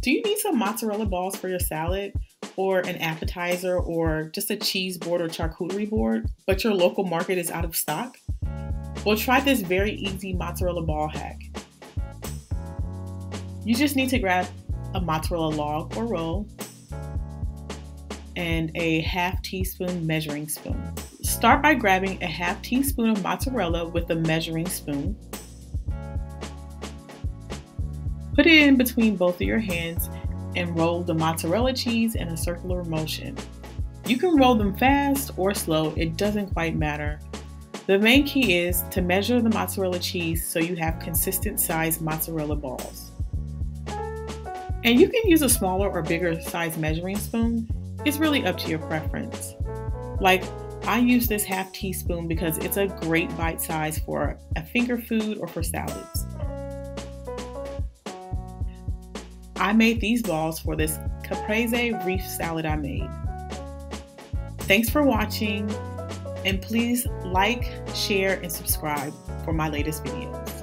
Do you need some mozzarella balls for your salad, or an appetizer, or just a cheese board or charcuterie board, but your local market is out of stock? Well, try this very easy mozzarella ball hack. You just need to grab a mozzarella log or roll and a ½ teaspoon measuring spoon. Start by grabbing a ½ teaspoon of mozzarella with a measuring spoon. Put it in between both of your hands and roll the mozzarella cheese in a circular motion. You can roll them fast or slow, it doesn't quite matter. The main key is to measure the mozzarella cheese so you have consistent sized mozzarella balls. And you can use a smaller or bigger size measuring spoon. It's really up to your preference. Like, I use this ½ teaspoon because it's a great bite size for a finger food or for salads. I made these balls for this caprese reef salad I made. Thanks for watching, and please like, share, and subscribe for my latest videos.